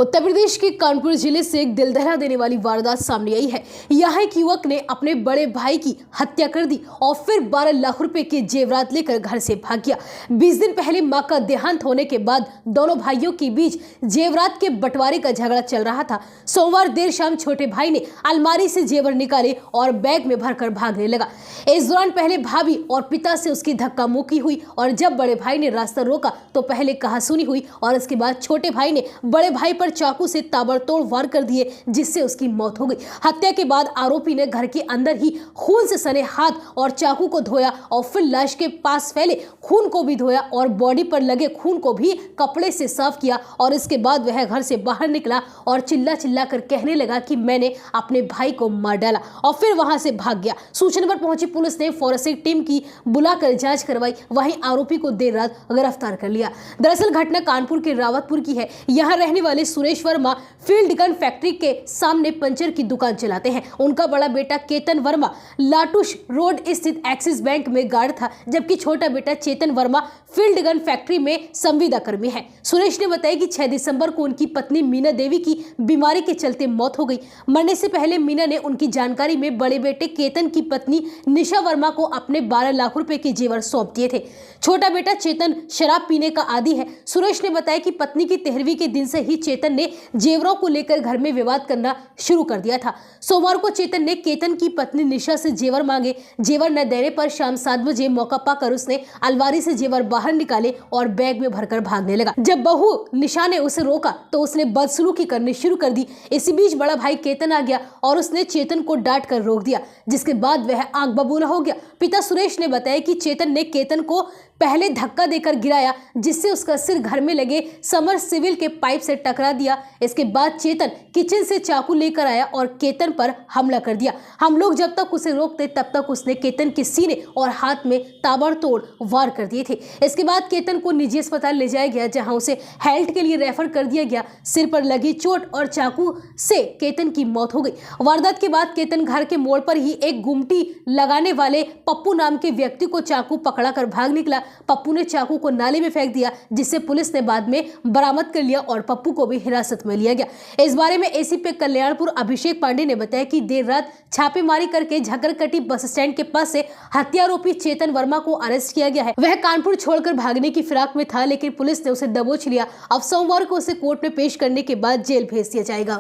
उत्तर प्रदेश के कानपुर जिले से एक दिल दहला देने वाली वारदात सामने आई है। यहाँ एक युवक ने अपने बड़े भाई की हत्या कर दी और फिर 12 लाख रुपए के जेवरात लेकर घर से भाग गया। 20 दिन पहले मां का देहांत होने के बाद दोनों भाइयों के बीच जेवरात के बंटवारे का झगड़ा चल रहा था। सोमवार देर शाम छोटे भाई ने अलमारी से जेवर निकाले और बैग में भरकर भागने लगा। इस दौरान पहले भाभी और पिता से उसकी धक्का मुक्की हुई और जब बड़े भाई ने रास्ता रोका तो पहले कहासुनी हुई और इसके बाद छोटे भाई ने बड़े भाई पर चाकू से ताबड़तोड़ वार कर दिए, जिससे उसकी मौत हो गई। हत्या के बाद आरोपी ने घर के अंदर ही खून से सने हाथ और चाकू को धोया और फिर लाश के पास फैले खून को भी धोया और बॉडी पर लगे खून को भी कपड़े से साफ किया और इसके बाद वह घर से बाहर निकला और चिल्ला चिल्ला कर कहने लगा कि मैंने अपने भाई को मार डाला और फिर वहां से भाग गया। सूचना पर पहुंची पुलिस ने फोरेंसिक टीम की बुलाकर जांच करवाई, वहीं आरोपी को देर रात गिरफ्तार कर लिया। दरअसल घटना कानपुर के रावतपुर की है। यहाँ रहने वाले Suresh Verma field gun factory के सामने पंचर की दुकान चलाते हैं। उनका बड़ा बेटा केतन वर्मा लाटूश रोड स्थित एक्सिस बैंक में गार्ड था, जबकि छोटा बेटा चेतन वर्मा फील्ड गन फैक्ट्री में संविदा कर्मी है। सुरेश ने बताया कि 6 दिसंबर को उनकी पत्नी मीना देवी की बीमारी के चलते मौत हो गई। मरने से पहले मीना ने उनकी जानकारी में बड़े बेटे केतन की पत्नी निशा वर्मा को अपने 12 लाख रुपए के जेवर सौंप दिए थे। छोटा बेटा चेतन शराब पीने का आदी है। सुरेश ने बताया कि पत्नी की 13वीं के दिन से ही चेतन ने जेवरों को लेकर घर में विवाद करना शुरू कर दिया था। सोमवार को चेतन ने केतन की पत्नी निशा से जेवर मांगे। जेवर न देने पर शाम 7 बजे मौका पाकर उसने अलमारी से जेवर बाहर निकाले और बैग में भरकर भागने लगा। जब बहू निशा ने उसे रोका तो उसने बदसलूकी करनी शुरू कर दी। इसी बीच बड़ा भाई केतन आ गया और उसने चेतन को डांट कर रोक दिया, जिसके बाद वह आग बबूला हो गया। पिता सुरेश ने बताया कि चेतन ने केतन को पहले धक्का देकर गिराया, जिससे उसका सिर घर में लगे समरसेबिल के पाइप से टकरा दिया। इसके बाद चेतन किचन से चाकू लेकर आया और केतन पर हमला कर दिया। हम लोग जब तक उसे रोकते तब तक उसने केतन के सीने और हाथ में ताबड़तोड़ वार कर दिए थे। इसके बाद केतन को निजी अस्पताल ले जाया गया, जहां उसे हेल्थ के लिए रेफर कर दिया गया। सिर पर लगी चोट और चाकू से केतन की मौत हो गई। वारदात के बाद केतन घर के मोड़ पर ही एक गुमटी लगाने वाले पप्पू नाम के व्यक्ति को चाकू पकड़ा कर भाग निकला। पप्पू ने चाकू को नाले में फेंक दिया, जिसे पुलिस ने बाद में बरामद कर लिया और पप्पू को भी हिरासत में लिया गया। इस बारे में एसीपी कल्याणपुर अभिषेक पांडे ने बताया कि देर रात छापेमारी करके झकरकटी बस स्टैंड के पास से हत्यारोपी चेतन वर्मा को अरेस्ट किया गया है। वह कानपुर छोड़कर भागने की फिराक में था, लेकिन पुलिस ने उसे दबोच लिया। अब सोमवार को उसे कोर्ट में पेश करने के बाद जेल भेज दिया जाएगा।